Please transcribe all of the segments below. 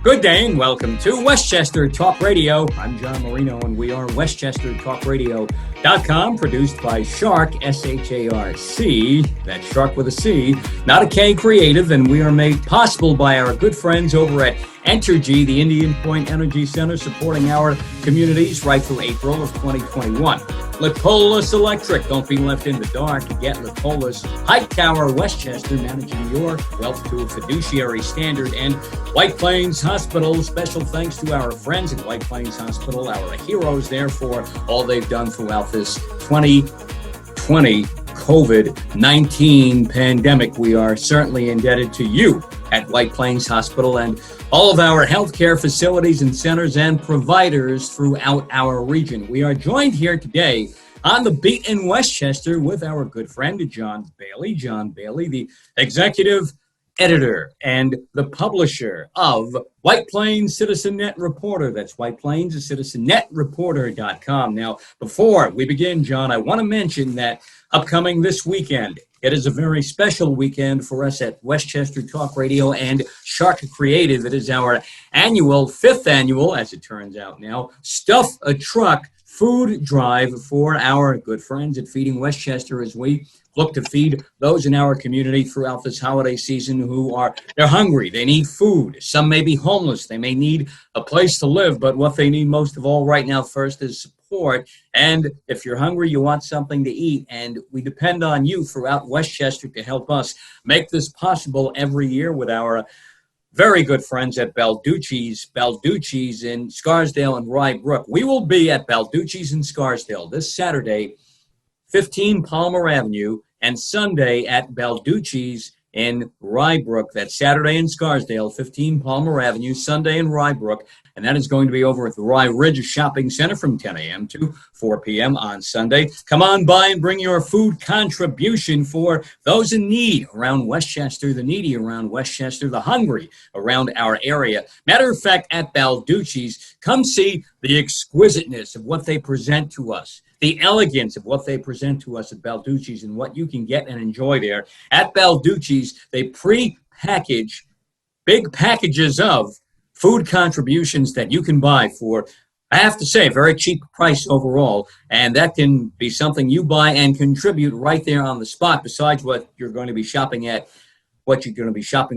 Good day and welcome to Westchester Talk Radio. I'm John Marino and we are WestchesterTalkRadio.com, produced by Shharc, S-H-A-R-C, that's Shharc with a C, not a K Creative, and we are made possible by our good friends over at Entergy, the Indian Point Energy Center, supporting our communities right through April of 2021. Lipolis Electric, don't be left in the dark. Get Lipolis. Hightower Westchester, managing your wealth to a fiduciary standard. And White Plains Hospital, special thanks to our friends at White Plains Hospital, our heroes there for all they've done throughout this 2020 COVID-19 pandemic. We are certainly indebted to you at White Plains Hospital and all of our healthcare facilities and centers and providers throughout our region. We are joined here today on the beat in Westchester with our good friend, John Bailey. John Bailey, the executive editor and the publisher of White Plains CitizeNet Reporter. That's White Plains CitizeNet Reporter.com. Now, before we begin, John, I want to mention that upcoming this weekend, it is a very special weekend for us at Westchester Talk Radio and Shharc Creative. It is our fifth annual, as it turns out now, Stuff a Truck food drive for our good friends at Feeding Westchester, as we look to feed those in our community throughout this holiday season they're hungry, they need food. Some may be homeless, they may need a place to live, but what they need most of all right now first is support. And if you're hungry, you want something to eat, and we depend on you throughout Westchester to help us make this possible every year with our very good friends at Balducci's in Scarsdale and Rye Brook. We will be at Balducci's in Scarsdale this Saturday, 15 Palmer Avenue, and Sunday at Balducci's in Rye Brook. That's Saturday in Scarsdale, 15 Palmer Avenue, Sunday in Rye Brook. And that is going to be over at the Rye Ridge Shopping Center from 10 a.m. to 4 p.m. on Sunday. Come on by and bring your food contribution for those in need around Westchester, the needy around Westchester, the hungry around our area. Matter of fact, at Balducci's, come see the exquisiteness of what they present to us, the elegance of what they present to us at Balducci's and what you can get and enjoy there. At Balducci's, they pre-package big packages of food contributions that you can buy for, I have to say, very cheap price overall. And that can be something you buy and contribute right there on the spot, besides what you're going to be shopping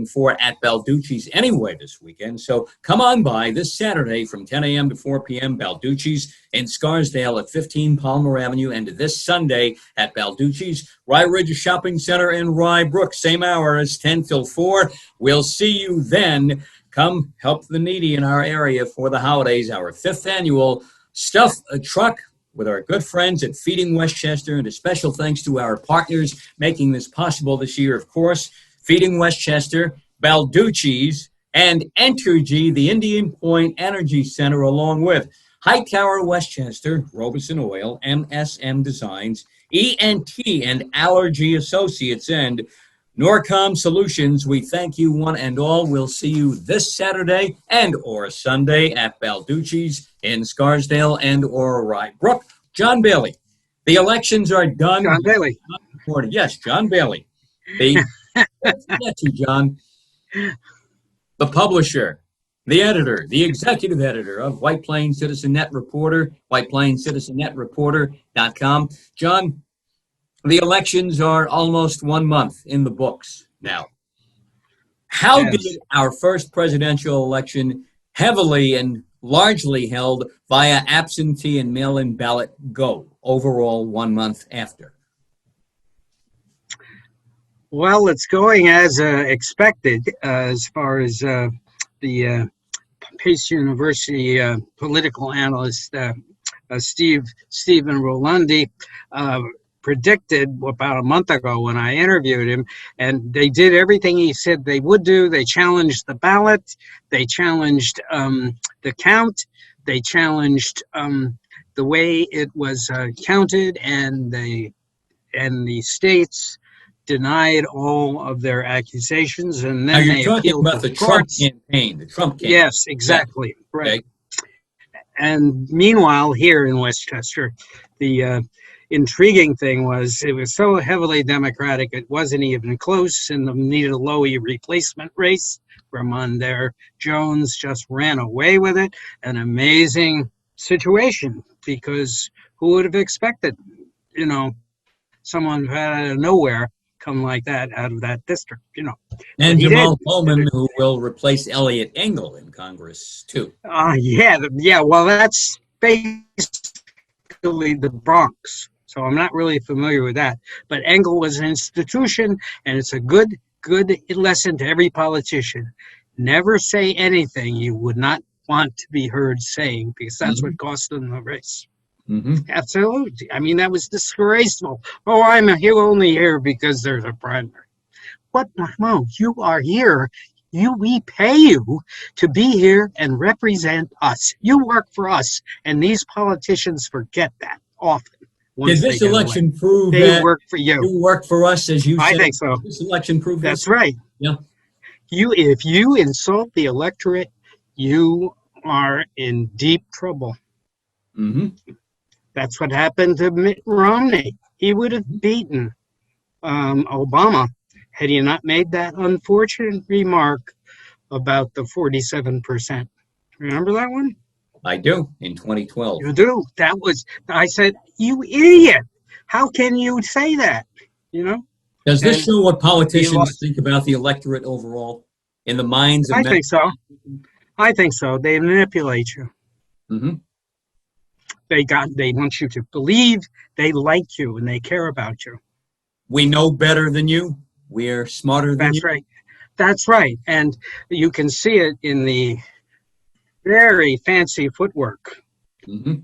for at Balducci's anyway this weekend. So come on by this Saturday from 10 a.m. to 4 p.m. Balducci's in Scarsdale at 15 Palmer Avenue, and this Sunday at Balducci's Rye Ridge Shopping Center in Rye Brook. Same hour as 10 till 4. We'll see you then. Come help the needy in our area for the holidays, our fifth annual Stuff a Truck with our good friends at Feeding Westchester, and a special thanks to our partners making this possible this year, of course, Feeding Westchester, Balducci's, and Entergy, the Indian Point Energy Center, along with Hightower Westchester, Robeson Oil, MSM Designs, ENT and Allergy Associates, and Norcom Solutions. We thank you one and all. We'll see you this Saturday and or Sunday at Balducci's in Scarsdale and or Rye Brook. John Bailey, the elections are done. John Bailey. Yes, John Bailey. John, the publisher, the editor, the executive editor of White Plains CitizenNet Reporter, White Plains CitizenNet Reporter.com. John, the elections are almost 1 month in the books now. How did our first presidential election, heavily and largely held via absentee and mail-in ballot, go overall 1 month after? Well, it's going as expected as far as the Pace University political analyst Stephen Rolandi predicted about a month ago when I interviewed him, and they did everything he said they would do. They challenged the ballot, they challenged the count, they challenged the way it was counted, and the states denied all of their accusations, and then they appealed about the Trump campaign. The Trump campaign. Yes, exactly. Yeah. Right. Okay. And meanwhile, here in Westchester, the intriguing thing was it was so heavily Democratic it wasn't even close in the Nita Lowey replacement race, Ramondre Jones just ran away with it. An amazing situation, because who would have expected, someone out of nowhere come like that out of that district. But And he did. Jamal Bowman, who will replace Elliot Engel in Congress, too. Yeah. Well, that's basically the Bronx. So I'm not really familiar with that. But Engel was an institution, and it's a good lesson to every politician. Never say anything you would not want to be heard saying, because that's what cost them the race. Absolutely. I mean, that was disgraceful. Oh, I'm only here because there's a primary. What? No, you are here. We pay you to be here and represent us. You work for us, and these politicians forget that often. Did this election prove they work for you? You work for us, as you said? I think so. This election proved that's right. Yeah. If you insult the electorate, you are in deep trouble. That's what happened to Mitt Romney. He would have beaten Obama had he not made that unfortunate remark about the 47%. Remember that one? I do, in 2012. You do? I said, you idiot. How can you say that? Does this show what politicians think about the electorate overall in the minds of I think so. They manipulate you. They want you to believe they like you and they care about you. We know better than you. We're smarter than you. That's right. That's right. And you can see it in the very fancy footwork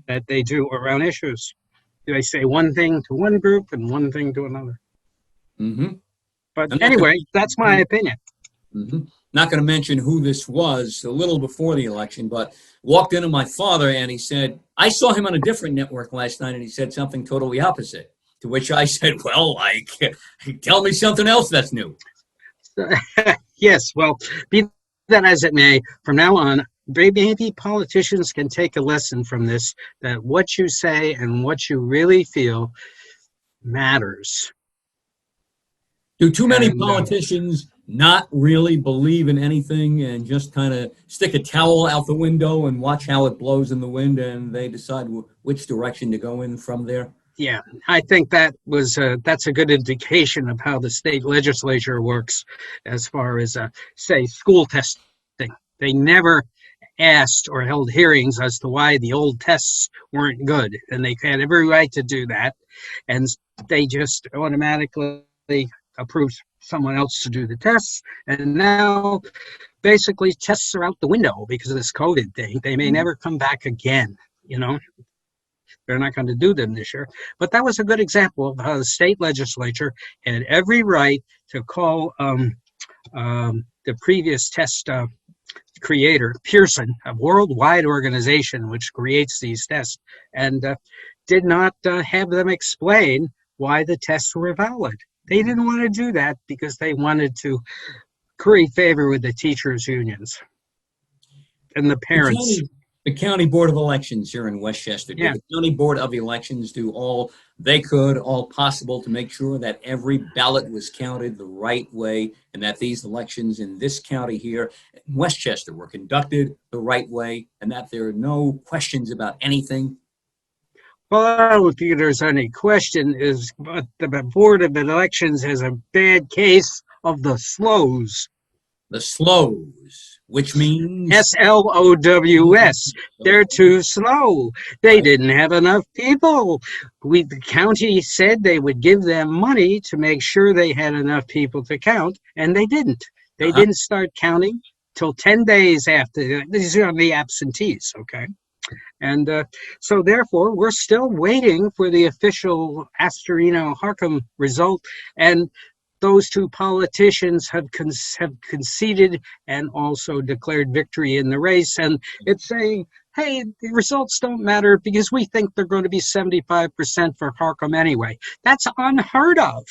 that they do around issues. They say one thing to one group and one thing to another. But anyway, that's my opinion. Not going to mention who this was a little before the election, but walked into my father and he said, I saw him on a different network last night and he said something totally opposite. To which I said, well, tell me something else that's new. Yes, well, be that as it may, from now on, maybe politicians can take a lesson from this, that what you say and what you really feel matters. Do too many politicians not really believe in anything and just kind of stick a towel out the window and watch how it blows in the wind and they decide which direction to go in from there? Yeah, I think that's a good indication of how the state legislature works as far as, say, school testing. They never asked or held hearings as to why the old tests weren't good, and they had every right to do that, and they just automatically approved someone else to do the tests, and now basically tests are out the window because of this COVID thing. They may never come back again, They're not going to do them this year. But that was a good example of how the state legislature had every right to call the previous test creator, Pearson, a worldwide organization which creates these tests, and did not have them explain why the tests were valid. They didn't want to do that because they wanted to curry favor with the teachers' unions and the parents. The County Board of Elections here in Westchester. Did the County Board of Elections do all they could, all possible, to make sure that every ballot was counted the right way and that these elections in this county here in Westchester were conducted the right way and that there are no questions about anything? Well, I don't think there's any question, but the Board of Elections has a bad case of the slows. The slows, which means? SLOWS. They're too slow. They didn't have enough people. The county said they would give them money to make sure they had enough people to count, and they didn't. They didn't start counting till 10 days after. These are the absentees, okay? And so therefore, we're still waiting for the official Astorino-Harcum result, and those two politicians have conceded and also declared victory in the race. And it's saying, hey, the results don't matter because we think they're going to be 75% for Harcum anyway. That's unheard of.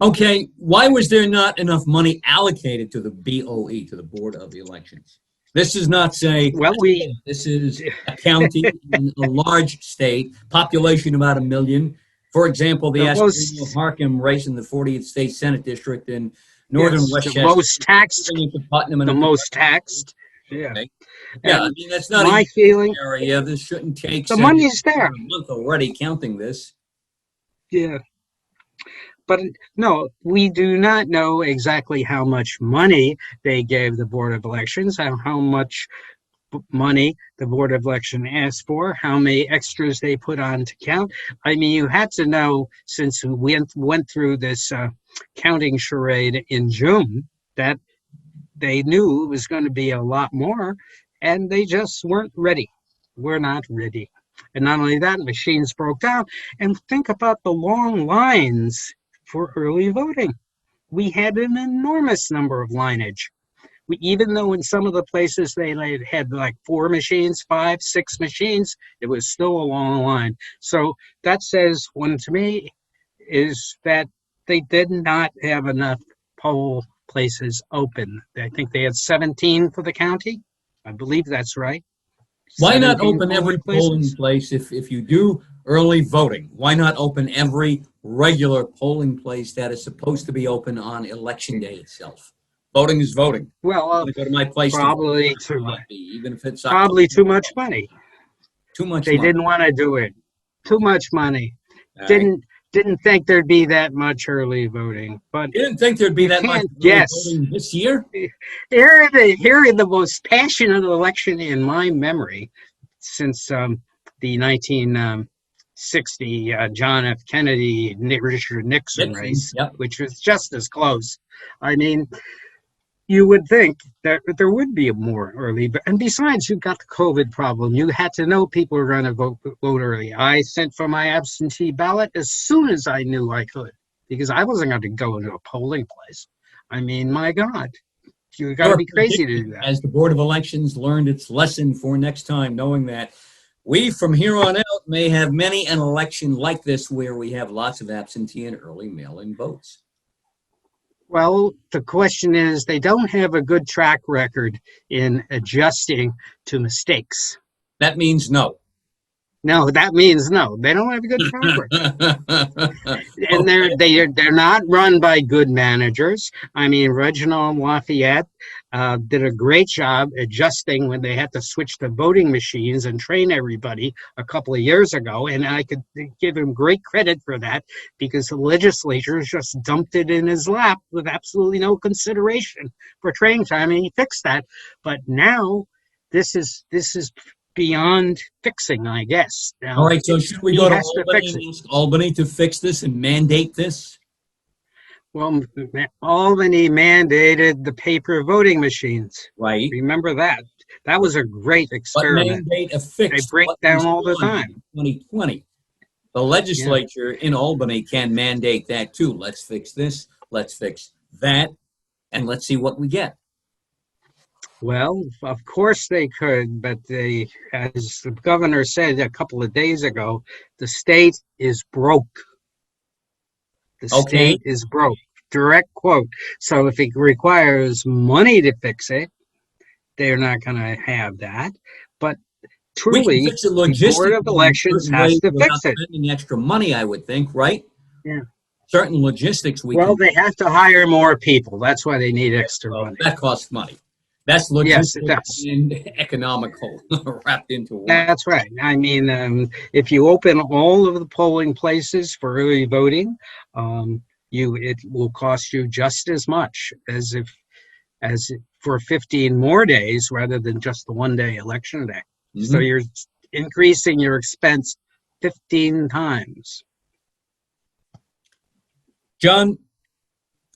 Okay, why was there not enough money allocated to the BOE, to the Board of Elections? This is not this is a county in a large state, population about 1 million. For example, the Astorino-Harcum race in the 40th State Senate District in Northern Yes, the Westchester, most taxed, into Putnam and the up to most taxed. Yeah. okay. Yeah, I And mean, that's not a my huge feeling, area. This shouldn't take the 70 money's there. a month already counting this. Yeah. But no, we do not know exactly how much money they gave the Board of Elections, how much money the Board of Election asked for, how many extras they put on to count. I mean, you had to know, since we went through this counting charade in June, that they knew it was going to be a lot more, and they just weren't ready. We're not ready. And not only that, machines broke down. And think about the long lines for early voting. We had an enormous number of lineage. Even though in some of the places they had like 4 machines, 5, 6 machines, it was still a long line. So that says one to me is that they did not have enough poll places open. I think they had 17 for the county. I believe that's right. Why not 17 open every polling polling places. place if you do early voting? Why not open every regular polling place that is supposed to be open on election day itself? Voting is voting. Well, I'm going to go to my place to vote, probably too even if it's October. probably too much money. Too much They money. didn't want to do it. Too much money. All right. Didn't think there'd be that much early voting, but You didn't think there'd be you that much can't early guess. voting this year? Here in the most passionate election in my memory since the 1960 John F. Kennedy Richard Nixon Nixon, race, yep. which was just as close. I mean, you would think that there would be a more early, and besides, you got the COVID problem. You had to know people were going to vote early. I sent for my absentee ballot as soon as I knew I could, because I wasn't going to go into a polling place. I mean, my God, you got to Your be crazy to do prediction, that. as the Board of Elections learned its lesson for next time, knowing that we from here on out may have many an election like this where we have lots of absentee and early mail-in votes. Well, the question is, they don't have a good track record in adjusting to mistakes. That means no. No, that means no. They don't have a good track record. And Okay. they're not run by good managers. I mean, Reginald Lafayette did a great job adjusting when they had to switch to voting machines and train everybody a couple of years ago, and I could give him great credit for that, because the legislature just dumped it in his lap with absolutely no consideration for training time, and he fixed that. But now this is beyond fixing, I guess. All Now right, so should we he go to has to Albany fix and it. ask Albany to fix this and mandate this? Well, Albany mandated the paper voting machines. Right. Remember that? That was a great But experiment. mandate a They fix break what down was all the done time. in 2020. The Yeah. legislature in Albany can mandate that too. Let's fix this, let's fix that, and let's see what we get. Well, of course they could, but as the governor said a couple of days ago, the state is broke. The Okay. state is broke. Direct quote. So if it requires money to fix it, they're not going to have that. But We can truly, fix it the Board logistically of in Elections certain has ways to without fix it. spending extra money, I would think, right? Yeah. Certain logistics we Well, can. they have to hire more people. That's why they need extra Well, money. that costs money. That's Yes, it logistic does. and economical wrapped into one. That's right. I mean, if you open all of the polling places for early voting, it will cost you just as much as for 15 more days rather than just the 1 day election day. So Mhm. you're increasing your expense 15 times. John,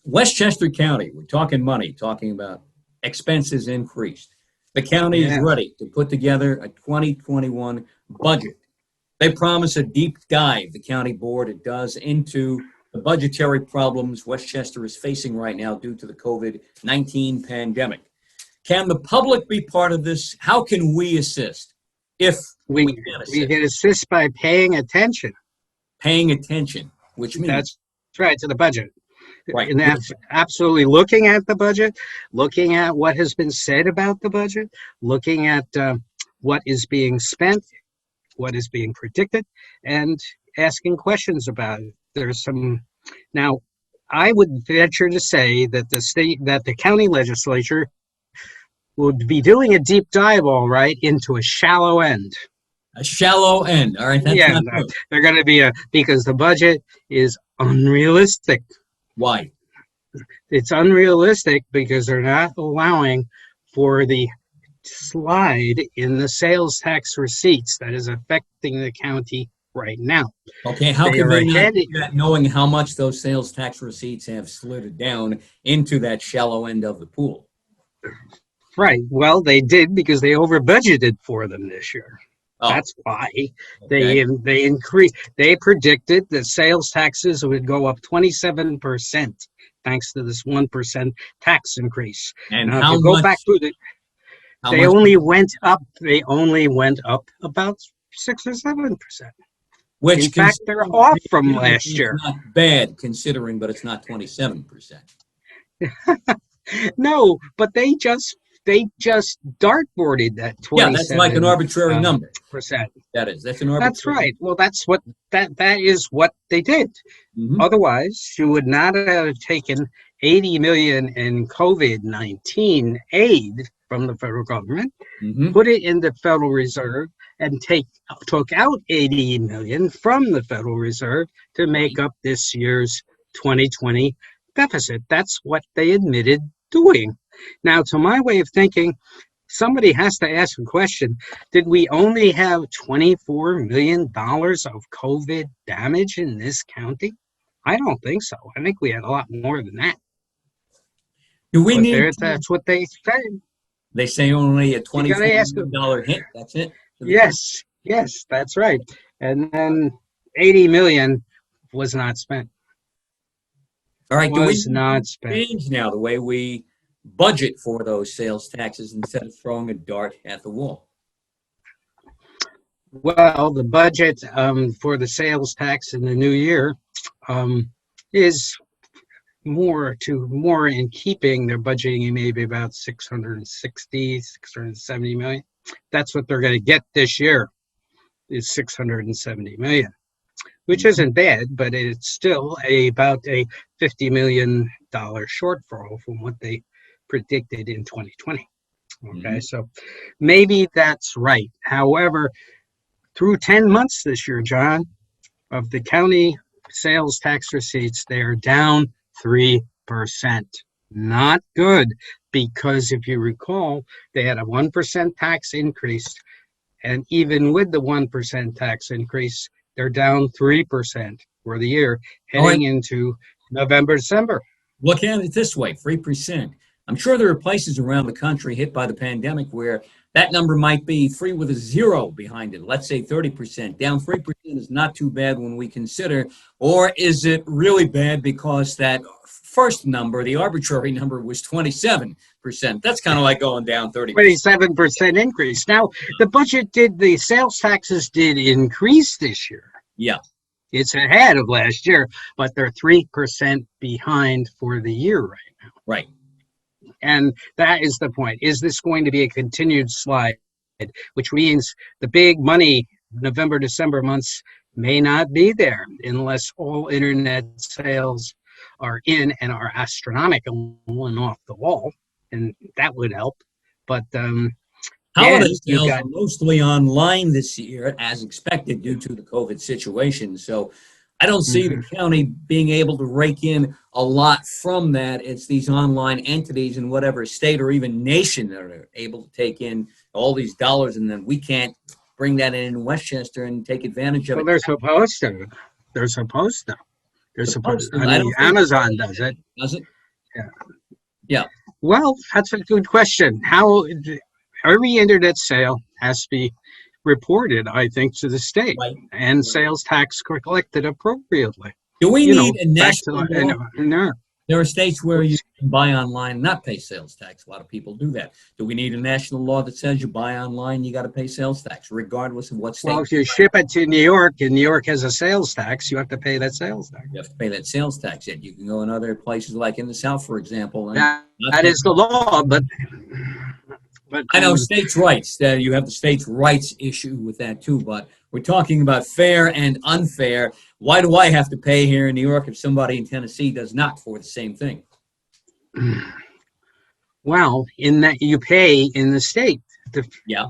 Westchester County, we're talking money, talking about expenses increased. The county is Yeah. ready to put together a 2021 budget. They promise a deep dive, the county board, it does, into the budgetary problems Westchester is facing right now due to the COVID-19 pandemic. Can the public be part of this? How can we assist if we We can we assist? can assist by paying attention. Paying attention, which means, That's right, to the budget. right, And that's absolutely looking at the budget, looking at what has been said about the budget, looking at what is being spent, what is being predicted, and asking questions about it. There's some now. I would venture to say that the county legislature would be doing a deep dive, all right, into a shallow end. A shallow end. All right, that's Yeah, not good. they're going to be because the budget is unrealistic. Why? It's unrealistic because they're not allowing for the slide in the sales tax receipts that is affecting the county right now. Okay, how They could are they not ahead. do that knowing how much those sales tax receipts have slid down into that shallow end of the pool? Right. Well, they did because they over budgeted for them this year. Oh, That's why okay. they increased. They predicted that sales taxes would go up 27% thanks to this 1% tax increase. And Now, if you go back to how they much, only went up. They only went up about 6 or 7%. which In fact, they're off from last is year. not bad considering, but it's not 27%. No, but they just dartboarded that 27%. Yeah, that's like an arbitrary number. That's an arbitrary. That's right. Well, that is what they did. Mm-hmm. Otherwise, you would not have taken 80 million in COVID-19 aid from the federal government, Mm-hmm. put it in the Federal Reserve, and took out 80 million from the Federal Reserve to make up this year's 2020 deficit. That's what they admitted doing. Now, to my way of thinking, somebody has to ask a question. Did we only have $24 million of COVID damage in this county? I don't think so. I think we had a lot more than that. Do we need? That's what they said. They say only a $24 million hit. That's it. Yes, that's right. And then 80 million was not spent. All right. Do we not spent. Change now the way we budget for those sales taxes instead of throwing a dart at the wall? Well, the budget for the sales tax in the new year is more in keeping. They're budgeting maybe about 670 million. That's what they're going to get this year, is 670 million, which isn't bad, but it's still about a $50 million shortfall from what they predicted in 2020. Okay, so maybe that's right. However, through 10 months this year, John, of the county sales tax receipts, they are down 3%. Not good, because if you recall, they had a 1% tax increase. And even with the 1% tax increase, they're down 3% for the year, heading into November, December. Look at it this way, 3%. I'm sure there are places around the country hit by the pandemic where that number might be 3 with a 0 behind it. Let's say 30%. Down 3% is not too bad when we consider, or is it really bad because that first number, the arbitrary number, was 27%? That's kind of like going down 30%. 27% increase. Now, the sales taxes did increase this year. Yeah. It's ahead of last year, but they're 3% behind for the year right now. Right. And that is the point. Is this going to be a continued slide, which means the big money November, December months may not be there unless all internet sales are in and are astronomical and off the wall, and that would help. But holiday sales are mostly online this year, as expected, due to the COVID situation. So I don't see the county being able to rake in a lot from that. It's these online entities in whatever state or even nation that are able to take in all these dollars, and then we can't bring that in Westchester and take advantage of it. They're supposed to. They're supposed to. I mean, Amazon does it. Does it? Yeah. Yeah. Well, that's a good question. How every internet sale has to be reported, I think, to the state, and sales tax collected appropriately. Do we need a national law? No. There are states where you can buy online and not pay sales tax. A lot of people do that. Do we need a national law that says you buy online, you got to pay sales tax, regardless of what state? Well, if you ship it to New York and New York has a sales tax, you have to pay that sales tax. You have to pay that sales tax. Yet you can go in other places, like in the South, for example. That is the law, but But I know states' rights. You have the states' rights issue with that too, but we're talking about fair and unfair. Why do I have to pay here in New York if somebody in Tennessee does not for the same thing? well, in that you pay in the state. The, Yeah.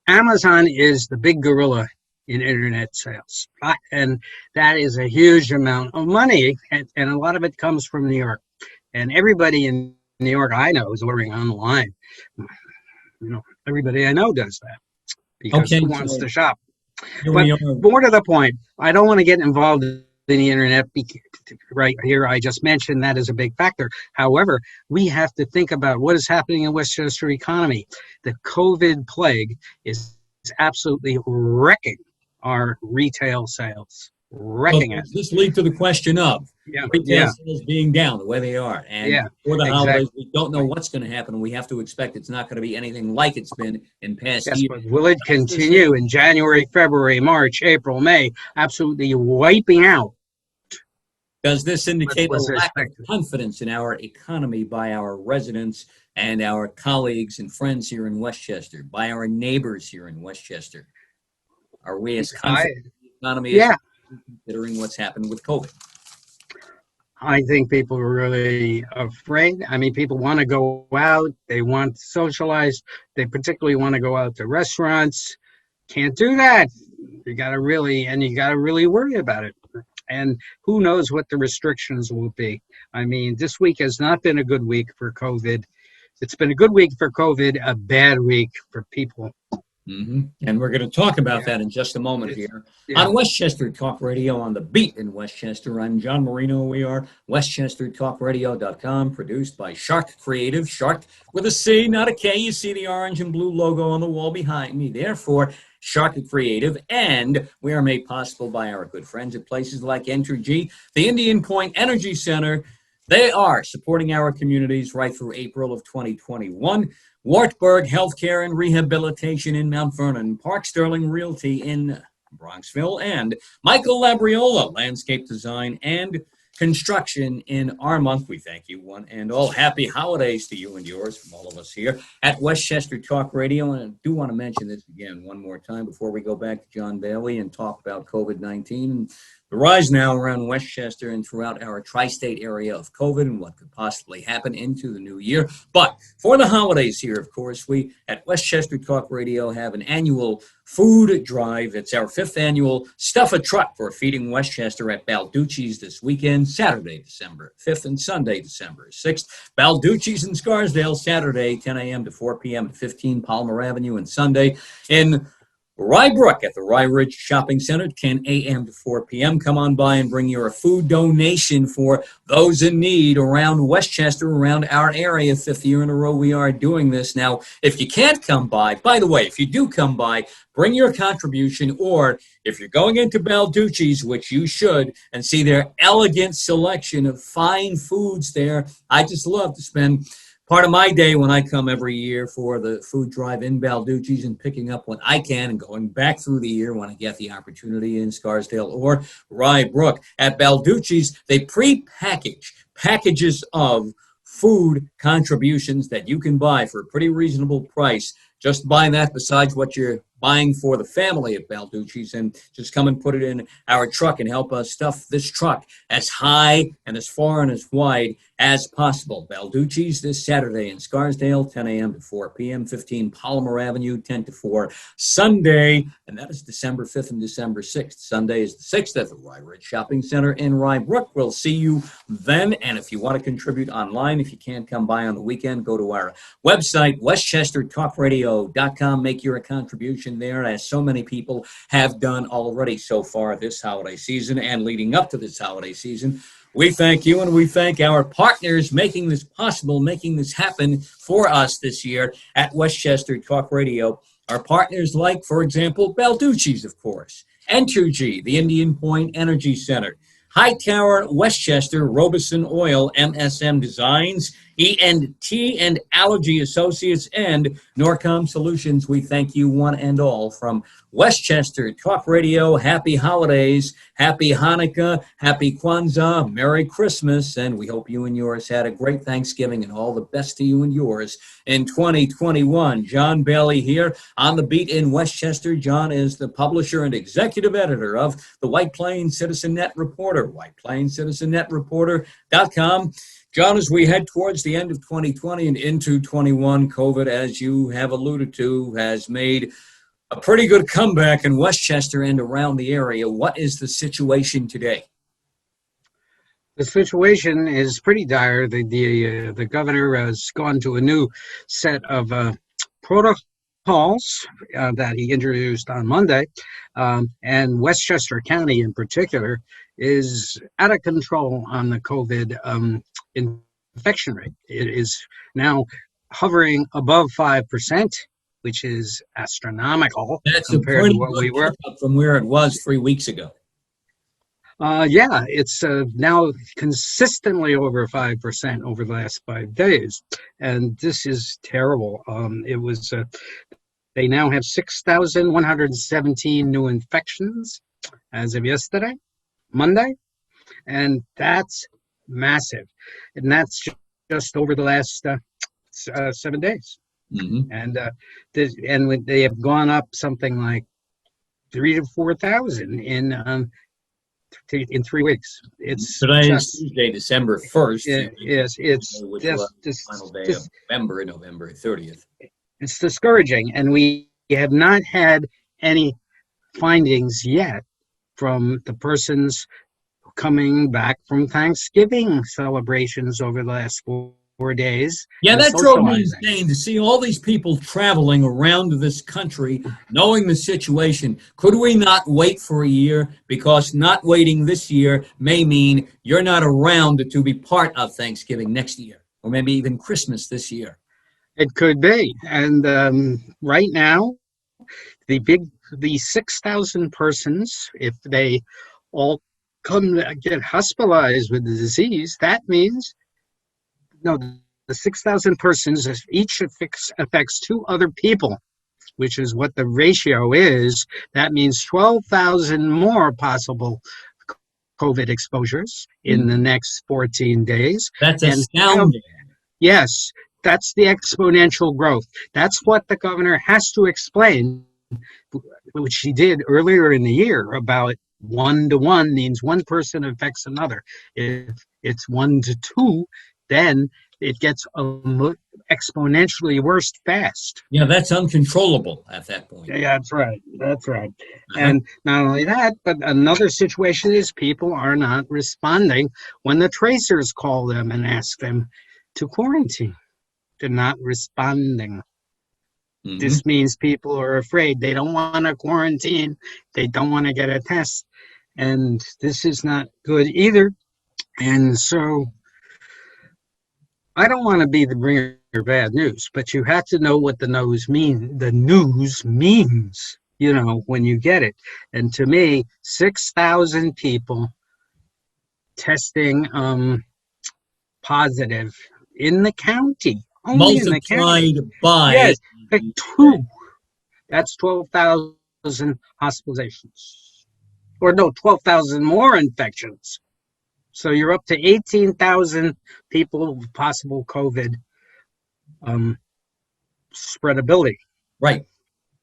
Amazon is the big gorilla in internet sales, and that is a huge amount of money, and a lot of it comes from New York. And everybody in New York I know is ordering online. Everybody I know does that because Okay, who wants so to shop? here But we are. more to the point, I don't want to get involved in the internet. Right here, I just mentioned that is a big factor. However, we have to think about what is happening in Westchester economy. The COVID plague is absolutely wrecking our retail sales, So wrecking it. does this lead to the question of Yeah, retail yeah, sales being down the way they are? And yeah, for the holidays, exactly. we don't know what's going to happen, and we have to expect it's not going to be anything like it's been in past Yes, years. but will it Does this continue in January, February, March, April, May, absolutely wiping out Does this what indicate a was lack of expected? confidence in our economy by our residents and our colleagues and friends here in Westchester, by our neighbors here in Westchester? Are we as I, confident in the economy as yeah, considering what's happened with COVID? I think people are really afraid. I mean, people want to go out, they want to socialize, they particularly want to go out to restaurants. Can't do that. You got to really worry about it. And who knows what the restrictions will be. I mean, this week has not been a good week for COVID. It's been a good week for COVID, a bad week for people. And we're going to talk about Yeah, that in just a moment it's, here yeah. on Westchester Talk Radio on the beat in Westchester. I'm John Marino. We are WestchesterTalkRadio.com, produced by Shharc Creative. Shharc with a C, not a K. You see the orange and blue logo on the wall behind me. Therefore, Shharc Creative, and we are made possible by our good friends at places like Entergy, the Indian Point Energy Center. They are supporting our communities right through April of 2021. Wartburg Healthcare and Rehabilitation in Mount Vernon, Park Sterling Realty in Bronxville, and Michael Labriola, Landscape Design and Construction in Armonk. We thank you one and all. Happy holidays to you and yours from all of us here at Westchester Talk Radio. And I do want to mention this again one more time before we go back to John Bailey and talk about COVID-19. The rise now around Westchester and throughout our tri-state area of COVID and what could possibly happen into the new year. But for the holidays here, of course, we at Westchester Talk Radio have an annual food drive. It's our 5th annual Stuff a Truck for Feeding Westchester at Balducci's this weekend, Saturday, December 5th and Sunday, December 6th. Balducci's in Scarsdale, Saturday, 10 a.m. to 4 p.m. at 15 Palmer Avenue, and Sunday in Rye Brook at the Rye Ridge Shopping Center, 10 a.m. to 4 p.m. Come on by and bring your food donation for those in need around Westchester, around our area. 5th year in a row we are doing this. Now, if you can't come by the way, if you do come by, bring your contribution, or if you're going into Balducci's, which you should, and see their elegant selection of fine foods there, I just love to spend part of my day when I come every year for the food drive in Balducci's and picking up what I can and going back through the year when I get the opportunity in Scarsdale or Rye Brook. At Balducci's, they pre-package packages of food contributions that you can buy for a pretty reasonable price. Just buy that besides what you're buying for the family at Balducci's, and just come and put it in our truck and help us stuff this truck as high and as far and as wide as possible. Balducci's this Saturday in Scarsdale, 10 a.m. to 4 p.m., 15 Palmer Avenue, 10 to 4. Sunday, and that is December 5th and December 6th. Sunday is the 6th at the Rye Ridge Shopping Center in Rye Brook. We'll see you then, and if you want to contribute online, if you can't come by on the weekend, go to our website, WestchesterTalkRadio.com. Make your contribution there, as so many people have done already so far this holiday season and leading up to this holiday season. We thank you, and we thank our partners making this possible, making this happen for us this year at Westchester Talk Radio. Our partners like, for example, Balducci's, of course, Entergy, the Indian Point Energy Center, Hightower, Westchester, Robeson Oil, MSM Designs, ENT and Allergy Associates, and Norcom Solutions. We thank you one and all from Westchester Talk Radio. Happy holidays, happy Hanukkah, happy Kwanzaa, Merry Christmas, and we hope you and yours had a great Thanksgiving, and all the best to you and yours in 2021. John Bailey here on the beat in Westchester. John is the publisher and executive editor of the White Plains CitizenNet Reporter, whiteplainscitizenetreporter.com. John, as we head towards the end of 2020 and into 21, COVID, as you have alluded to, has made a pretty good comeback in Westchester and around the area. What is the situation today? The situation is pretty dire. The governor has gone to a new set of protocols that he introduced on Monday, and Westchester County in particular is out of control on the COVID infection rate. It is now hovering above 5%, which is astronomical. That's compared to what we were from where it was 3 weeks ago. Yeah, it's now consistently over 5% over the last 5 days, and this is terrible. They now have 6,117 new infections as of yesterday, Monday, and that's massive, and that's just over the last 7 days. Mm-hmm. And they have gone up something like 3,000 to 4,000 in 3 weeks. It's today is Tuesday, December 1st. Yes, it's just final day of November 30th. It's discouraging, and we have not had any findings yet from the persons coming back from Thanksgiving celebrations over the last 4 days. Yeah, that drove me insane to see all these people traveling around this country, knowing the situation. Could we not wait for a year? Because not waiting this year may mean you're not around to be part of Thanksgiving next year, or maybe even Christmas this year. It could be. And right now, the 6,000 persons, if they all come to get hospitalized with the disease, that means the 6,000 persons each affects 2 other people, which is what the ratio is. That means 12,000 more possible COVID exposures in the next 14 days. That's astounding. Yes, that's the exponential growth. That's what the governor has to explain, which he did earlier in the year, about 1 to 1 means one person affects another. If it's 1 to 2, then it gets exponentially worse fast. Yeah, that's uncontrollable at that point. Yeah, that's right. Uh-huh. And not only that, but another situation is people are not responding when the tracers call them and ask them to quarantine. They're not responding. Mm-hmm. This means people are afraid. They don't want to quarantine. They don't want to get a test. And this is not good either. And so I don't want to be the bringer of bad news, but you have to know what the news means, when you get it. And to me, 6,000 people testing positive in the county. Only in the county. Multiplied by... Yes, 2. That's 12,000 hospitalizations. Or no, 12,000 more infections. So you're up to 18,000 people with possible COVID spreadability. Right.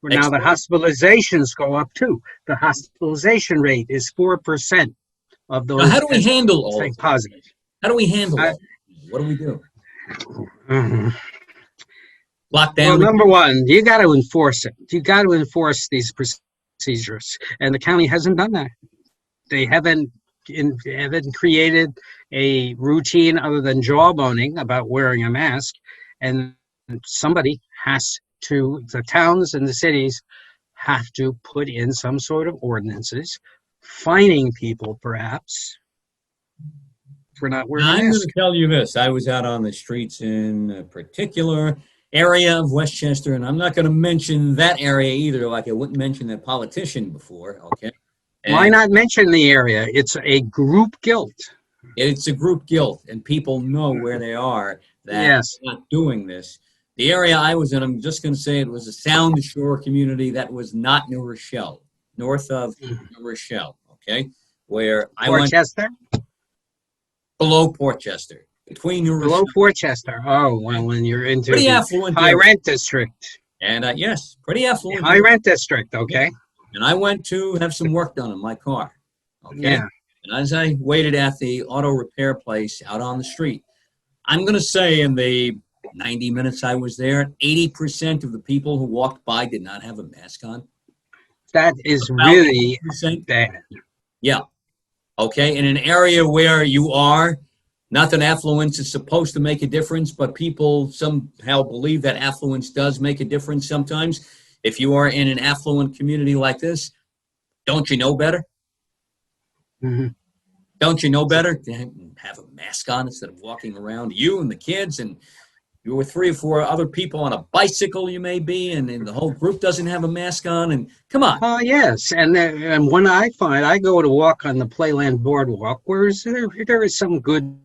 Now the hospitalizations go up too. The hospitalization rate is 4% of those. Now, how do we handle all of positive? How do we handle all What do we do? Lockdown. Well, number one, you got to enforce it. You got to enforce these procedures, and the county hasn't done that. They haven't created a routine other than jawboning about wearing a mask, and somebody has to, the towns and the cities have to put in some sort of ordinances, fining people perhaps for not wearing masks. I'm going to tell you this. I was out on the streets in a particular area of Westchester, and I'm not going to mention that area either, like I wouldn't mention that politician before, okay? Why not mention the area? It's a group guilt. It's a group guilt, and people know where they are. that Yes. not doing this. The area I was in, I'm just going to say it was a Sound Shore community that was not New Rochelle, north of New Rochelle, okay, where I went Portchester? below Portchester, between New Below Rochelle, Portchester. Oh, well, when you're into pretty the affluent high area. rent district. And yes, pretty The affluent high area. rent district, Yeah. okay? And I went to have some work done on my car, okay? Yeah. And as I waited at the auto repair place out on the street, I'm going to say in the 90 minutes I was there, 80% of the people who walked by did not have a mask on. That is About really 80%. bad. Yeah. Okay. In an area where you are, not that affluence is supposed to make a difference, but people somehow believe that affluence does make a difference sometimes. If you are in an affluent community like this, don't you know better? Hmm. Don't you know better to have a mask on instead of walking around, you and the kids, and you were 3 or 4 other people on a bicycle, you may be, and the whole group doesn't have a mask on. And come on. Oh, yes. And when I go to walk on the Playland Boardwalk, where there is some good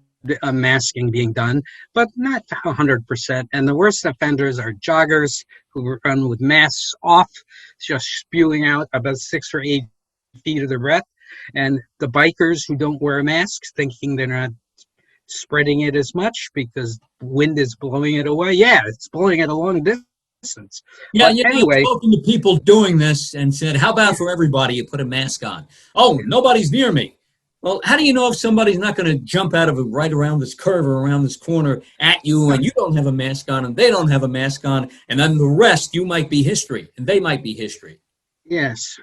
masking being done, but not 100%. And the worst offenders are joggers who run with masks off, just spewing out about 6 or 8 feet of their breath, and the bikers who don't wear masks, thinking they're not spreading it as much because wind is blowing it away. Yeah, it's blowing it a long distance. Yeah, But you know, I've anyway, spoken to people doing this and said, how about for everybody you put a mask on? Oh, nobody's near me. Well, how do you know if somebody's not going to jump out of it right around this curve or around this corner at you and you don't have a mask on and they don't have a mask on, and then the rest, you might be history and they might be history. yes,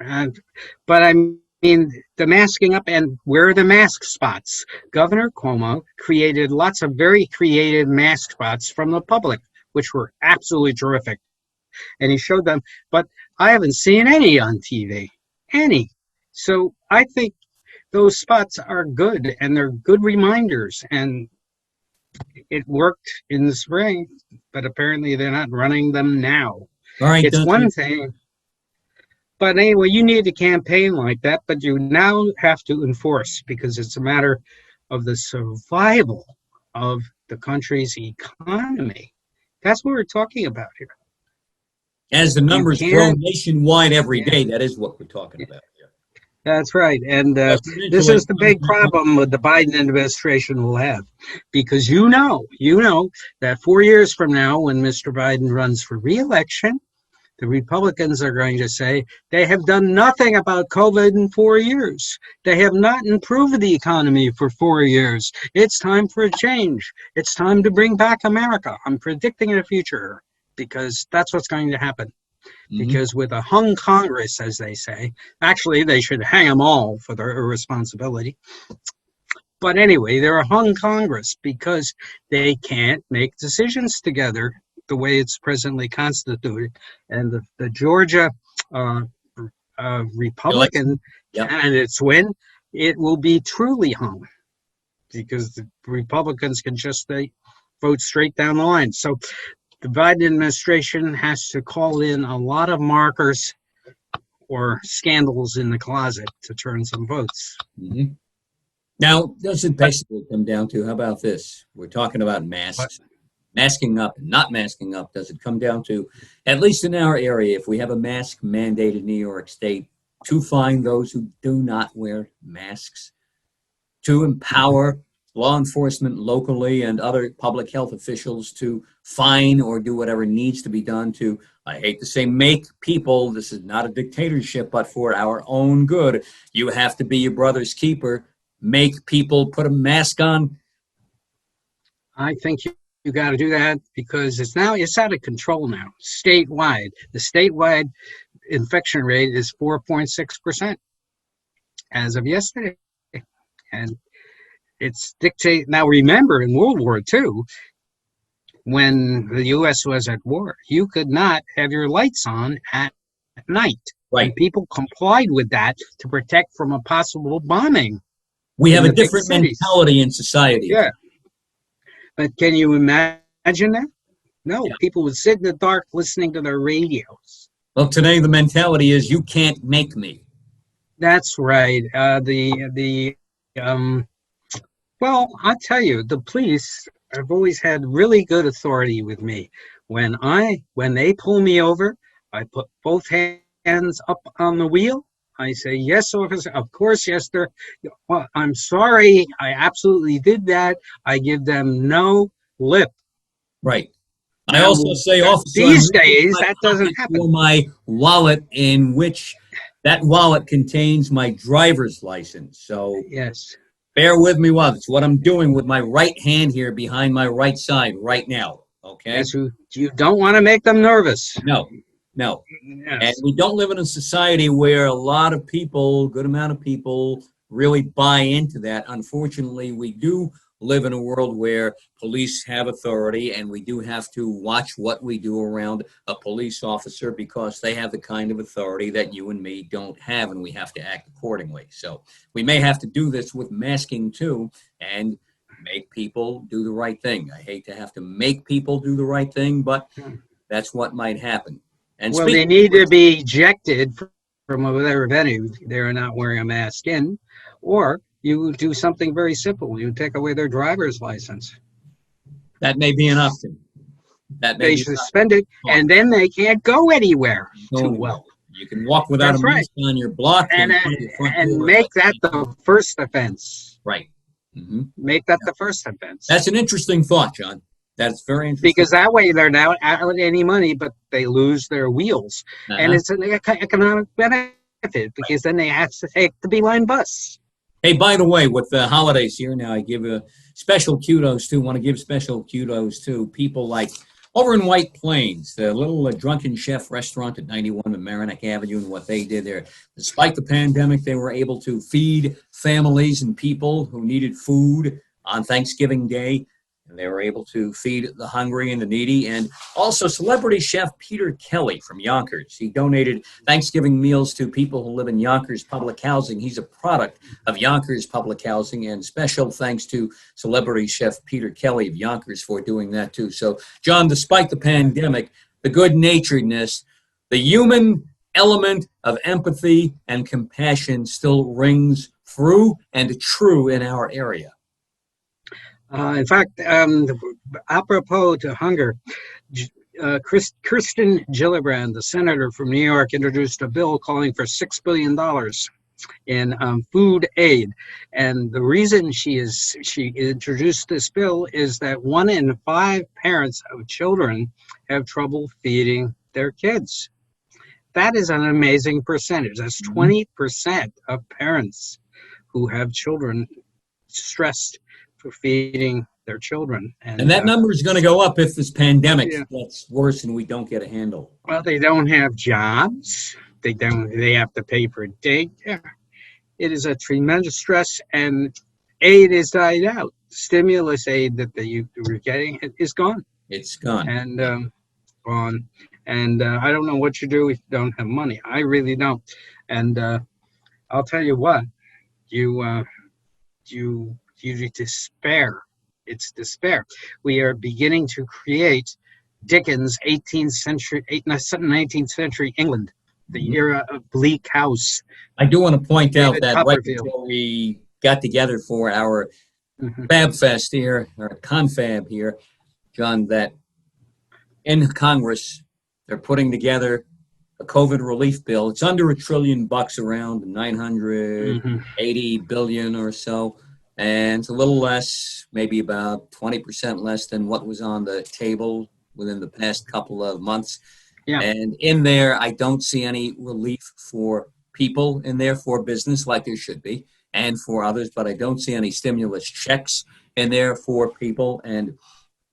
but I mean, the masking up, and where are the mask spots? Governor Cuomo created lots of very creative mask spots from the public, which were absolutely terrific. And he showed them, but I haven't seen any on TV. Any. So I think those spots are good, and they're good reminders. And it worked in the spring, but apparently they're not running them now. All right, It's Dusty. one thing. But anyway, you need a campaign like that, but you now have to enforce because it's a matter of the survival of the country's economy. That's what we're talking about here. As the You numbers grow can't, nationwide every yeah, day, that is what we're talking about here. that's right. And Just this eventually, is the big problem with the Biden administration will have, because you know that 4 years from now, when Mr. Biden runs for re-election, the Republicans are going to say they have done nothing about COVID in 4 years. They have not improved the economy for 4 years. It's time for a change. It's time to bring back America. I'm predicting the future because that's what's going to happen. Because with a hung Congress, as they say, actually they should hang them all for their irresponsibility. But anyway, they're a hung Congress because they can't make decisions together the way it's presently constituted. And the Georgia Republican Yep. candidates win, it will be truly hung because the Republicans can just vote straight down the line. So the Biden administration has to call in a lot of markers or scandals in the closet to turn some votes. Mm-hmm. Now, does it basically come down to, how about this? We're talking about masks, masking up and not masking up. Does it come down to, at least in our area, if we have a mask mandate in New York State, to fine those who do not wear masks, to empower law enforcement locally and other public health officials to fine or do whatever needs to be done to, I hate to say, make people, this is not a dictatorship, but for our own good, you have to be your brother's keeper, make people put a mask on? I think you got to do that because it's out of control now, statewide. The statewide infection rate is 4.6% as of yesterday. And it's dictate. Now, remember, in World War II, when the U.S. was at war, you could not have your lights on at night. Right. And people complied with that to protect from a possible bombing. We have in a the big different cities. mentality in society. Yeah. But can you imagine that? No, Yeah. people would sit in the dark listening to their radios. Well, today the mentality is you can't make me. That's right. Well, I'll tell you, the police I've always had really good authority with me. When they pull me over, I put both hands up on the wheel. I say, yes, officer. Of course, yes, sir. Well, I'm sorry. I absolutely did that. I give them no lip. Right. I Now, also say, officer, I'm these reaching in days, my that doesn't pocket happen. for my wallet, in which that wallet contains my driver's license. So Yes, bear with me while it's what I'm doing with my right hand here behind my right side right now. Okay? yes, you don't want to make them nervous. No, no. And Yes. we don't live in a society where a lot of people, good amount of people, really buy into that. Unfortunately, we do live in a world where police have authority, and we do have to watch what we do around a police officer because they have the kind of authority that you and me don't have, and we have to act accordingly. So we may have to do this with masking too, and make people do the right thing. I hate to have to make people do the right thing, but that's what might happen. And Well, speaking they of need to which, be ejected from whatever venue they're not wearing a mask in, or you do something very simple. You take away their driver's license. that may be an option. That may They be an suspend it, and then they can't go anywhere option. Go too anywhere. well. You can walk without a That's right. mask on your block And in front of your front and door. make that the first offense. Right. hmm Make that the first offense. That's an interesting thought, John. That's very interesting. Because that way they're not out any money, but they lose their wheels. And Uh-huh. it's an economic benefit because then they have to take the Beeline bus. Hey, by the way, with the holidays here now, I give a special kudos to, want to give special kudos to people like over in White Plains, the little Drunken Chef restaurant at 91 Mamaroneck Avenue, and what they did there. Despite the pandemic, they were able to feed families and people who needed food on Thanksgiving Day. And they were able to feed the hungry and the needy. And also celebrity chef Peter Kelly from Yonkers. He donated Thanksgiving meals to people who live in Yonkers public housing. He's a product of Yonkers public housing. And special thanks to celebrity chef Peter Kelly of Yonkers for doing that too. So, John, despite the pandemic, the good-naturedness, the human element of empathy and compassion still rings through and true in our area. In fact, apropos to hunger, Kirsten Gillibrand, the senator from New York, introduced a bill calling for $6 billion in food aid. And the reason she introduced this bill is that 1 in 5 parents of children have trouble feeding their kids. That is an amazing percentage. That's 20% of parents who have children stressed for feeding their children. And that number is going to go up if this pandemic gets worse and we don't get a handle. Well, they don't have jobs. They have to pay for daycare. It is a tremendous stress, and aid is died out. Stimulus aid that you were getting is gone. It's gone. And gone. And I don't know what you do if you don't have money. I really don't. And I'll tell you what, you despair. It's despair. We are beginning to create Dickens' 19th century England, the era of Bleak House. I do want to point out David that right Copperfield. before we got together for our Fab Fest here, or Confab here, John, that in Congress, they're putting together a COVID relief bill. It's under $1 trillion, around 980 billion or so. And it's a little less, maybe about 20% less than what was on the table within the past couple of months. Yeah. And in there, I don't see any relief for people in there, for business like there should be, and for others, but I don't see any stimulus checks in there for people. And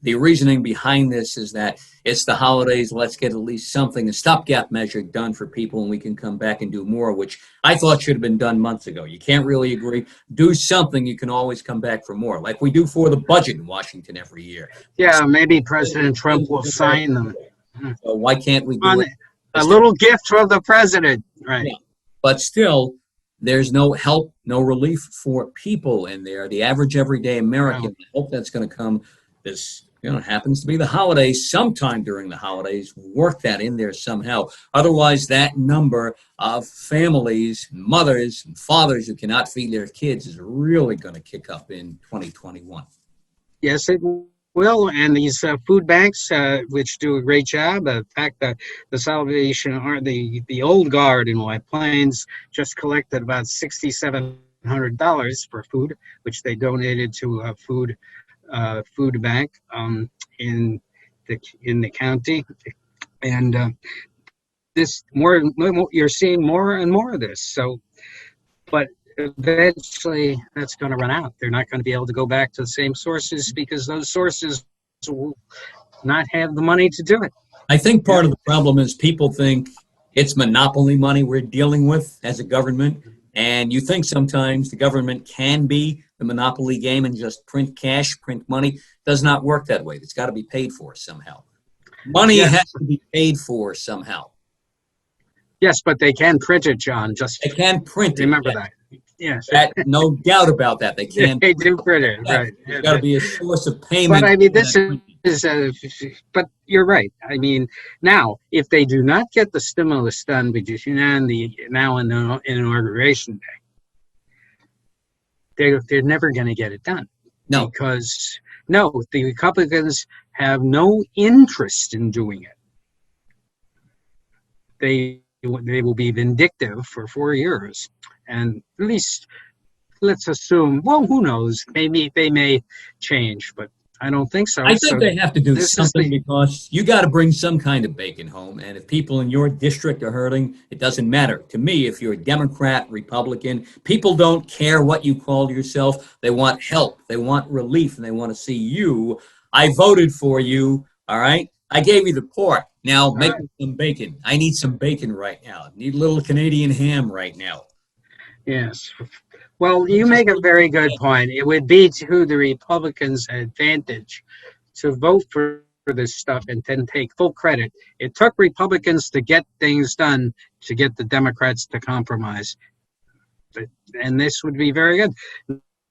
the reasoning behind this is that it's the holidays. Let's get at least something, a stopgap measure done for people, and we can come back and do more, which I thought should have been done months ago. You can't really agree. Do something. You can always come back for more, like we do for the budget in Washington every year. Yeah, maybe President Trump will sign them. So why can't we do it? A little gift from the president, right? Yeah. But still, there's no help, no relief for people in there. The average everyday American. I hope that's going to come this. It happens to be the holidays, sometime during the holidays, work that in there somehow. Otherwise, that number of families, mothers and fathers who cannot feed their kids is really going to kick up in 2021. Yes, it will, and these food banks, which do a great job. In fact, the Salvation or the Old Guard in White Plains just collected about $6,700 for food, which they donated to a food bank in the county, and this you're seeing more and more of this. So, but eventually that's going to run out. They're not going to be able to go back to the same sources because those sources will not have the money to do it. I think part of the problem is people think it's monopoly money we're dealing with as a government. And you think sometimes the government can be the monopoly game and just print cash, print money. It does not work that way. It's got to be paid for somehow. Money has to be paid for somehow. Yes, but they can print it, John. Just they can print it. Remember that. Yes, no doubt about that. They can. They do print it, right? There's got to be a source of payment. But I mean, this is. But you're right. I mean, now if they do not get the stimulus done between now and the inauguration day, they're never going to get it done. No, because the Republicans have no interest in doing it. They will be vindictive for 4 years, and at least let's assume. Well, who knows? Maybe they may change, but I don't think so. I think they have to do something because you got to bring some kind of bacon home. And if people in your district are hurting, it doesn't matter. To me, if you're a Democrat, Republican, people don't care what you call yourself. They want help. They want relief, and they want to see you. I voted for you. All right. I gave you the pork. Now make some bacon. I need some bacon right now. I need a little Canadian ham right now. Yes. Well, you make a very good point. It would be to the Republicans' advantage to vote for this stuff and then take full credit. It took Republicans to get things done to get the Democrats to compromise. And this would be very good.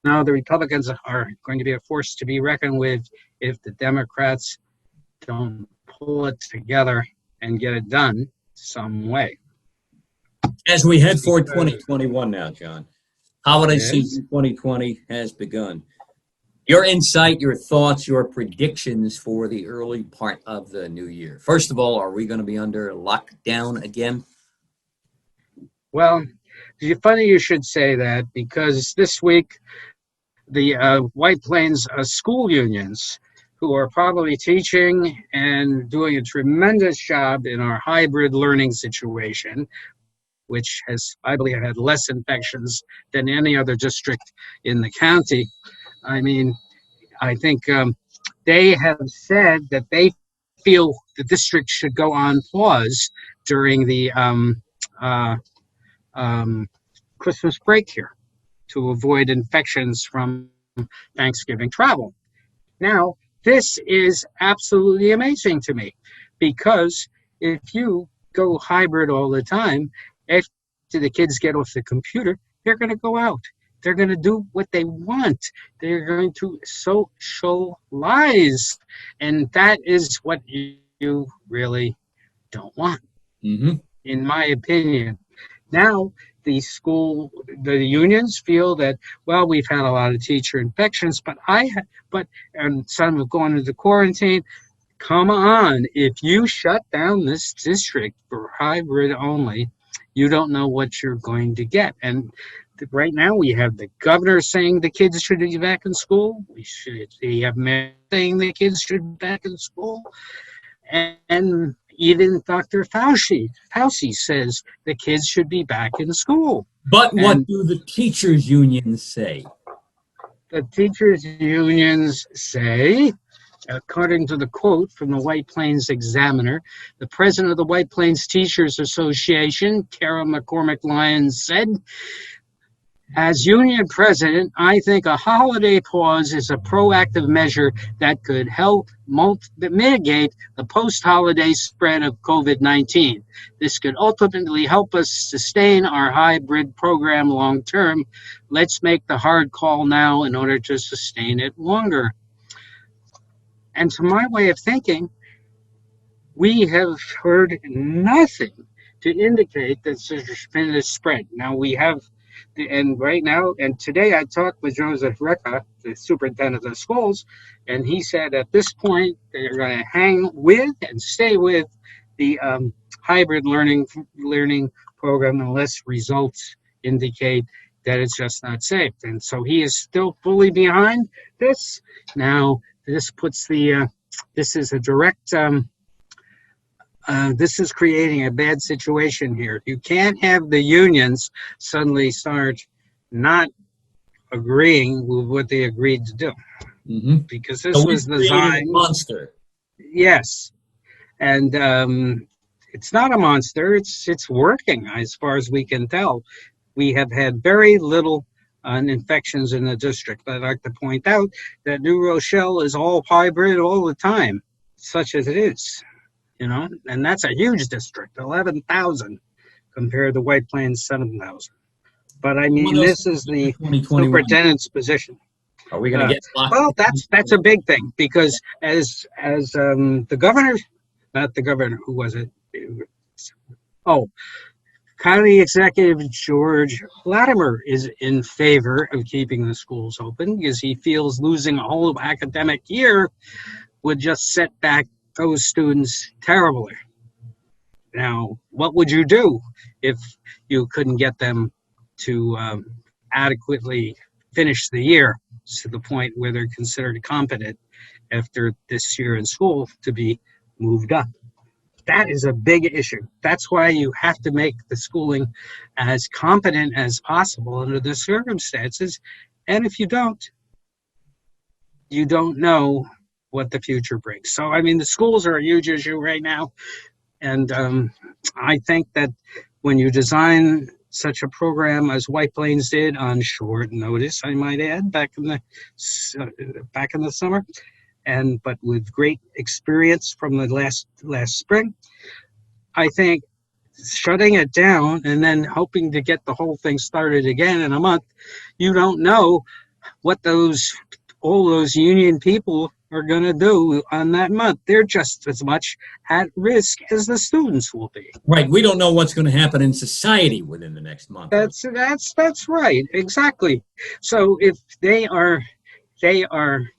Now the Republicans are going to be a force to be reckoned with if the Democrats don't pull it together and get it done some way. As we head for 2021 now, John, holiday season 2020 has begun. Your insight, your thoughts, your predictions for the early part of the new year. First of all, are we going to be under lockdown again? Well, it's funny you should say that because this week the White Plains school unions, who are probably teaching and doing a tremendous job in our hybrid learning situation, which has, I believe, had less infections than any other district in the county. I mean, I think they have said that they feel the district should go on pause during the Christmas break here to avoid infections from Thanksgiving travel. Now, this is absolutely amazing to me because if you go hybrid all the time, after the kids get off the computer, they're going to go out. They're going to do what they want. They're going to socialize. And that is what you really don't want, in my opinion. Now, the unions feel that, well, we've had a lot of teacher infections, and some have gone into quarantine. Come on, if you shut down this district for hybrid only, you don't know what you're going to get. And right now we have the governor saying the kids should be back in school. We have mayors saying the kids should be back in school. And even Dr. Fauci says the kids should be back in school. But what do the teachers' unions say? The teachers' unions say, according to the quote from the White Plains Examiner, the president of the White Plains Teachers Association, Kara McCormick-Lyons, said, as union president, I think a holiday pause is a proactive measure that could help mitigate the post-holiday spread of COVID-19. This could ultimately help us sustain our hybrid program long term. Let's make the hard call now in order to sustain it longer. And to my way of thinking, we have heard nothing to indicate that there's been a spread. Now, we have And right now, and today I talked with Joseph Recca, the superintendent of schools, and he said at this point they're going to hang with and stay with the hybrid learning program unless results indicate that it's just not safe. And so he is still fully behind this. Now, this puts this is a direct, this is creating a bad situation here. You can't have the unions suddenly start not agreeing with what they agreed to do. Mm-hmm. Because this was designed. A monster. Yes. And it's not a monster. It's working as far as we can tell. We have had very little infections in the district. I'd like to point out that New Rochelle is all hybrid all the time, such as it is, and that's a huge district, 11,000 compared to White Plains, 7,000. But I mean, this is the superintendent's position. Are we going to get locked? Well, that's a big thing because as the governor, not the governor, who was it? Oh, County Executive George Latimer is in favor of keeping the schools open because he feels losing a whole academic year would just set back those students terribly. Now, what would you do if you couldn't get them to adequately finish the year to the point where they're considered competent after this year in school to be moved up? That is a big issue. That's why you have to make the schooling as competent as possible under the circumstances. And if you don't know what the future brings. So, I mean, the schools are a huge issue right now. And I think that when you design such a program as White Plains did on short notice, I might add, back in the summer, but with great experience from the last spring, I think shutting it down and then hoping to get the whole thing started again in a month, you don't know what all those union people are going to do on that month. They're just as much at risk as the students will be. Right. We don't know what's going to happen in society within the next month. That's right. Exactly. So if they are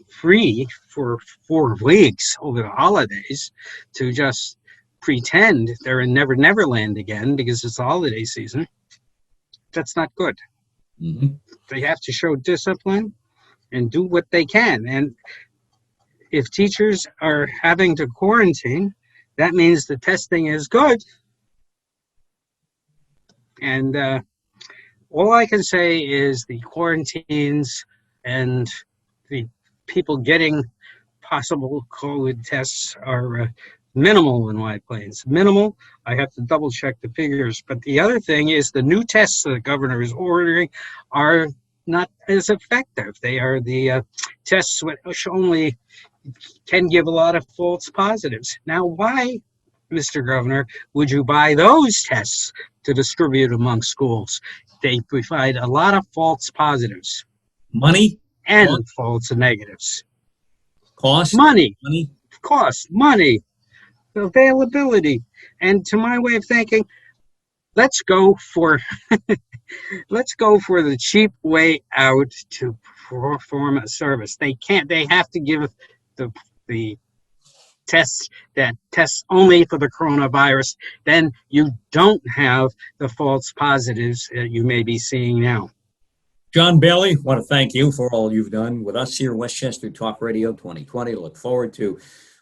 free for 4 weeks over the holidays to just pretend they're in Never Land again because it's the holiday season, that's not good. Mm-hmm. They have to show discipline and do what they can. And if teachers are having to quarantine, that means the testing is good. And all I can say is the quarantines and the people getting possible COVID tests are minimal in White Plains. Minimal. I have to double check the figures. But the other thing is the new tests the governor is ordering are not as effective. They are the tests which only can give a lot of false positives. Now, why, Mr. Governor, would you buy those tests to distribute among schools? They provide a lot of false positives. Money? And false negatives. Cost? Money. Cost. Money. Availability. And to my way of thinking, let's go for the cheap way out to perform a service. They have to give the tests that test only for the coronavirus. Then you don't have the false positives that you may be seeing now. John Bailey, I want to thank you for all you've done with us here at Westchester Talk Radio 2020. Look forward to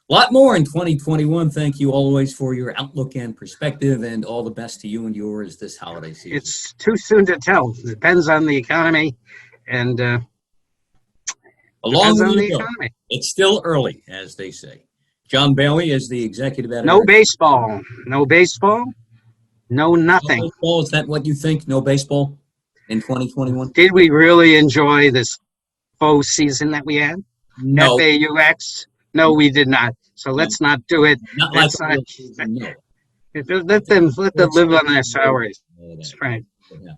a lot more in 2021. Thank you always for your outlook and perspective, and all the best to you and yours this holiday season. It's too soon to tell. It depends on the economy, and It's still early, as they say. John Bailey is the executive editor. No baseball. No nothing. No baseball. Is that what you think? No baseball in 2021? Did we really enjoy this faux season that we had? No. FAUX? No, we did not. So let's not do it. Not like season, no. Let them live on their salaries. That's right.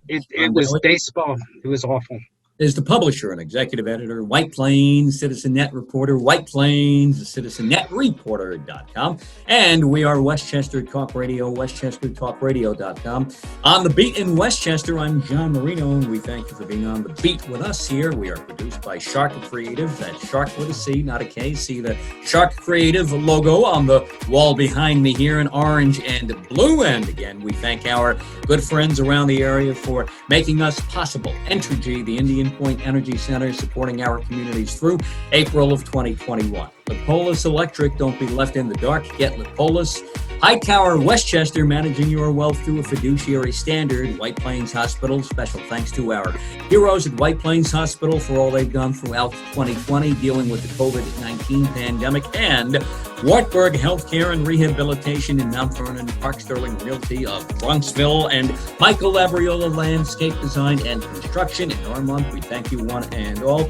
It was baseball. It was awful. is the publisher and executive editor, White Plains CitizenNet Reporter, White Plains CitizenNet Reporter.com. And we are Westchester Talk Radio, WestchesterTalkRadio.com. On the beat in Westchester, I'm John Marino, and we thank you for being on the beat with us here. We are produced by Shharc Creative. That's Shharc with a C, not a K. See the Shharc Creative logo on the wall behind me here in orange and blue. And again, we thank our good friends around the area for making us possible. Entergy, the Indian Point Energy Center, supporting our communities through April of 2021. Lipolis Electric, don't be left in the dark. Get Lipolis. Hightower Westchester, managing your wealth through a fiduciary standard. White Plains Hospital, special thanks to our heroes at White Plains Hospital for all they've done throughout 2020, dealing with the COVID-19 pandemic. And Wartburg Healthcare and Rehabilitation in Mount Vernon, Park Sterling Realty of Bronxville, and Michael Labriola Landscape Design and Construction in Normont. We thank you one and all.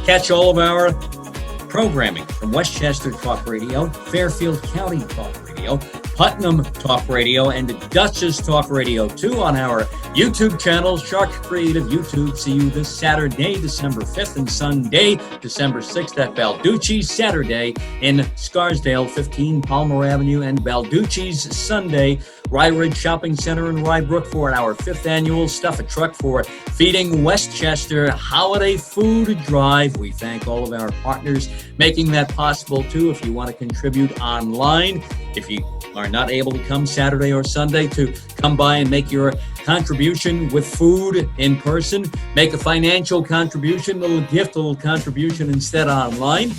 Catch all of our programming from Westchester Talk Radio, Fairfield County Talk Radio, Putnam Talk Radio, and Dutchess Talk Radio 2 on our YouTube channel, Shharc Creative YouTube. See you this Saturday, December 5th, and Sunday, December 6th at Balducci's Saturday in Scarsdale, 15 Palmer Avenue, and Balducci's Sunday, Rye Ridge Shopping Center in Rye Brook for our 5th annual Stuff a Truck for Feeding Westchester Holiday Food Drive. We thank all of our partners making that possible too. If you want to contribute online, if you are not able to come Saturday or Sunday, to come by and make your contribution with food in person, make a financial contribution, a little gift, a little contribution instead online,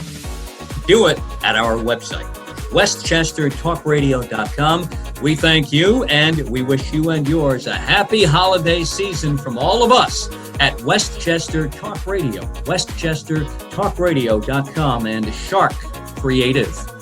do it at our website, WestchesterTalkRadio.com. We thank you, and we wish you and yours a happy holiday season from all of us at Westchester Talk Radio, WestchesterTalkRadio.com, and Shharc Creative.